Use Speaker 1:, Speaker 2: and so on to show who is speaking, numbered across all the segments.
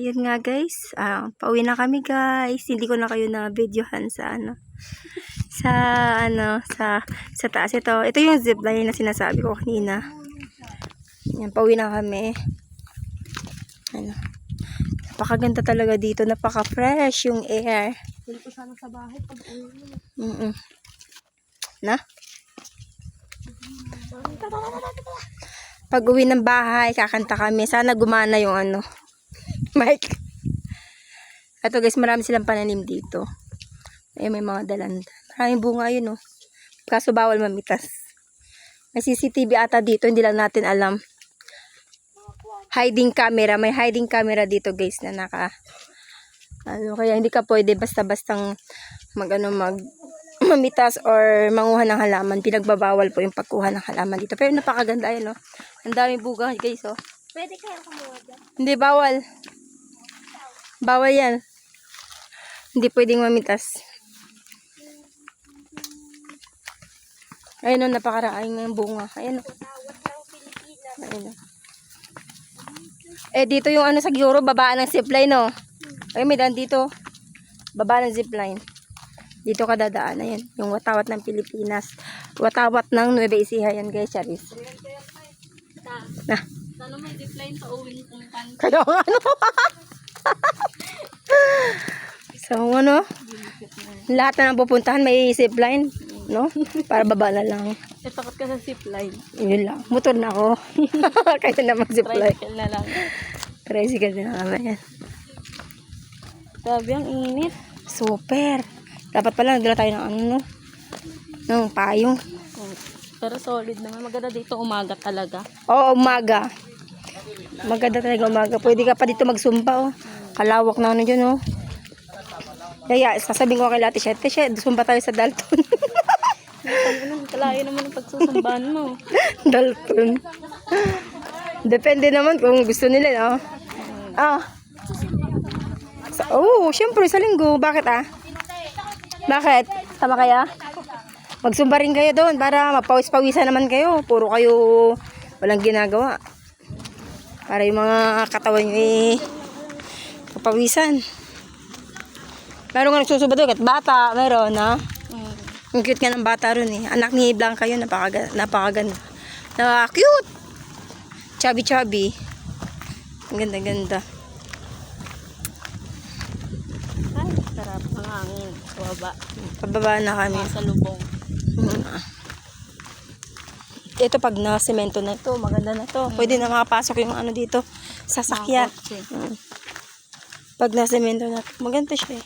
Speaker 1: Ayun nga guys, pauwi na kami guys. Hindi ko na kayo na videohan sa sa taas ito. Ito yung zipline na sinasabi ko kanina. Yan, pauwi na kami. Napakaganda talaga dito, napaka-fresh yung air.
Speaker 2: Hindi ko sana sa bahay pag
Speaker 1: Na? Pag uwi ng bahay, kakanta kami. Sana gumana yung Mike. Ito guys, marami silang pananim dito. Ay, may mga dalandan. Maraming bunga yun, oh. Kaso bawal mamitas. May CCTV ata dito, hindi lang natin alam. Hiding camera. May hiding camera dito guys na kaya hindi ka pwede basta-bastang mamitas or manguha ng halaman. Pinagbabawal po yung pagkuha ng halaman dito. Pero napakaganda yun, oh. Ang daming bunga guys, oh.
Speaker 2: Pwede kaya kumuha dyan?
Speaker 1: Hindi, bawal. Bawal yan. Hindi pwedeng mamitas. Ayun, napakaraing ng bunga. Ayun. Ayun. Dito yung sa Giro, babaan ng zipline, no? Ayun, may daan dito. Baba ng zipline. Dito ka dadaan. Ayun, yung watawat ng Pilipinas. Watawat ng Nueva Ecija. Yan guys, Charis. Na.
Speaker 2: Sana may zipline sa uwing kumpan.
Speaker 1: Kaya So, lahat na pupuntahan may zipline, no? Para baba na lang.
Speaker 2: Takot ka sa zipline.
Speaker 1: Yun lang. Motor na ako. Kaya na mag-zipline.
Speaker 2: Tricycle na lang.
Speaker 1: Tricycle na naman yan.
Speaker 2: Grabe, ang init.
Speaker 1: Super. Dapat pala nagdala tayo ng ng payong.
Speaker 2: Pero solid naman. Maganda dito umaga talaga.
Speaker 1: Oo, umaga. Maganda talaga umaga. Pwede ka pa dito magsumba, oh. Kalawak na dyan, oh. Kaya, sasabihin ko kay Ate Shet, sumba tayo sa Dalton.
Speaker 2: Kalayo naman ang pagsusumbaan mo.
Speaker 1: Dalton. Depende naman kung gusto nila, no? Syempre, sa linggo. Bakit, Bakit? Tama kaya? Magsumba rin kayo doon para mapawis-pawisan naman kayo. Puro kayo walang ginagawa. Para yung mga katawan nyo, papawisan. Meron nga nagsusuba doon, bata, meron, Ang cute nga ng bata ron, Anak ni Blanca yun, napakaganda. Cute! Chubby-chubby. Ang ganda-ganda.
Speaker 2: Ay, sarap ang hangin.
Speaker 1: Pababa na kami.
Speaker 2: Sa lubong.
Speaker 1: Ito pag na-semento na ito, maganda na to. Pwede na makapasok yung dito, sasakyan. Pag na-semento na ito, maganda siya,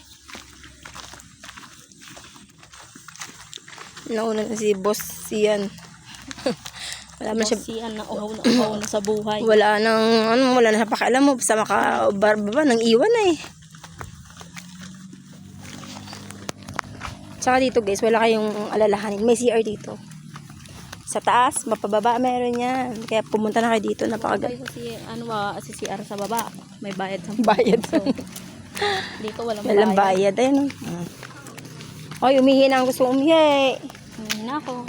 Speaker 1: Nauna na si Boss Sian. Wala man siya.
Speaker 2: Sian na uhaw na sa buhay.
Speaker 1: Wala na siya pakialam mo. Basta makababa, nang iwan na Tsaka dito guys, wala kayong alalahanin. May CR dito. Sa taas, mapababa meron yan. Kaya pumunta na kayo dito. Napakaganda.
Speaker 2: Si CR sa baba. May bayad sa
Speaker 1: Bayad.
Speaker 2: So, dito
Speaker 1: walang bayad. Ayun. Ay, umihi na ang gusto umihi.
Speaker 2: Umihi na ako.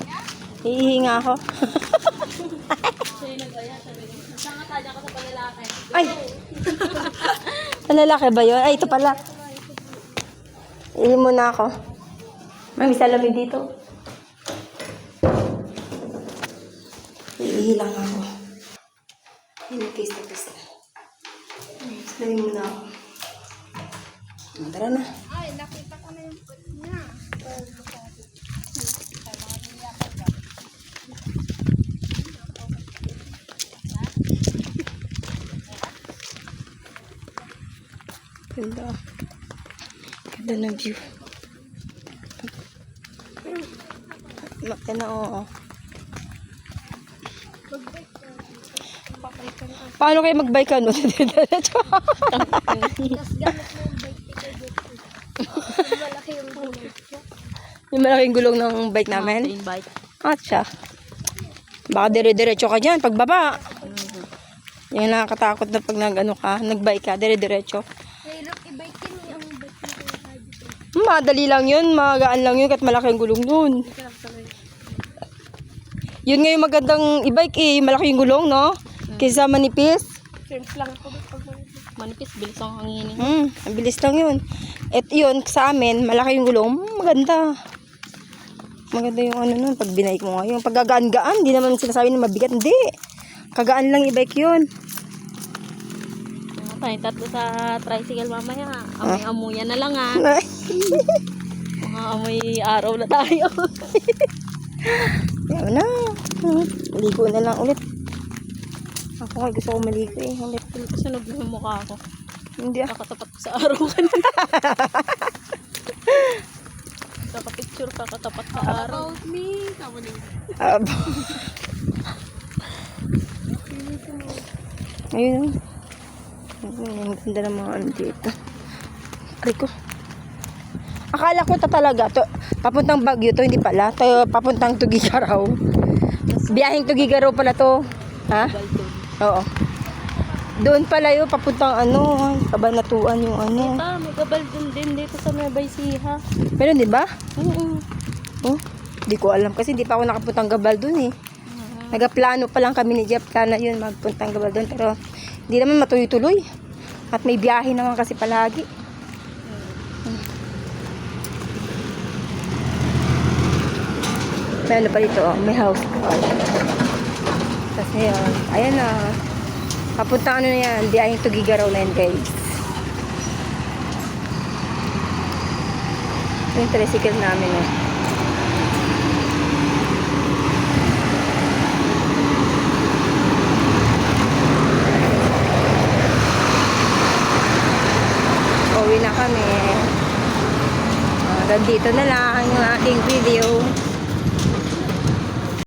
Speaker 1: Hihinga ako.
Speaker 2: Saan ka ka sa palalaki?
Speaker 1: Ay! Palalaki ba yun? Ay, ito pala. Ihi muna ako. May salamin dito. Ihi lang ako. Tapos na. Salamin muna ako. Tara na.
Speaker 2: Ay, nakita ko na yung put niya.
Speaker 1: Ganda. Ganda na view. Makina, oo. Paano kayo mag-bike ka, no? Yung malaking gulong ng bike namin?
Speaker 2: Mountain bike.
Speaker 1: Siya. Baka dire-diretso ka dyan, pagbaba. Yung nakakatakot na pag nag-bike ka, dire-diretso. Madali lang yun, magaan lang yun, kahit malaking gulong nun. Yun nga yung magandang i-bike, malaki yung gulong, no? Kaysa manipis.
Speaker 2: Shrimps lang ako. manipis, bilis ang hanginin.
Speaker 1: Ang bilis lang yun. At yun, sa amin, malaki yung gulong. Maganda. Maganda yung ano nun, pag binike mo nga. Yung paggagaan-gaan, di naman sinasabi na mabigat. Hindi. Kagaan lang i-bike yun.
Speaker 2: Tayong tatlo sa tricycle mamaya. Amoy-amuyan na lang ah. Mga amoy araw na tayo.
Speaker 1: Yan na. Maligo na lang ulit. Ako nga gusto ko maligo eh. Ulit.
Speaker 2: Sunog na yung mukha ko.
Speaker 1: Hindi ah.
Speaker 2: Kakatapat ko sa araw kanina. Kakapicture, kakatapat sa araw. About me.
Speaker 1: Ayun. Ang ganda ng mga ano dito. Aray ko. Akala ko talaga to, papuntang Baguio to, hindi pala. To, papuntang Tugigaraw. Biyaheng Tugigaraw pala to. Ha? Oo. Doon pala yun, papuntang ano, Kabanatuan yung ano.
Speaker 2: Dito, may gabaldon din dito sa Nueva Ecija.
Speaker 1: Pero di ba?
Speaker 2: Oo.
Speaker 1: Oh, di ko alam kasi hindi pa ako nakapuntang Gabaldon eh. Nagaplano pa lang kami ni Jeff na yun magpuntang Gabaldon pero hindi naman matuloy-tuloy. At may biyahe naman kasi palagi. May ano pa dito, oh, may house car. Tapos ngayon, ayan na. Papunta ano na yan, biyaheng Tugigaraw na yan guys. Ito yung tricycle namin eh. Uwi na kami. Hanggang dito na lang ang ating video.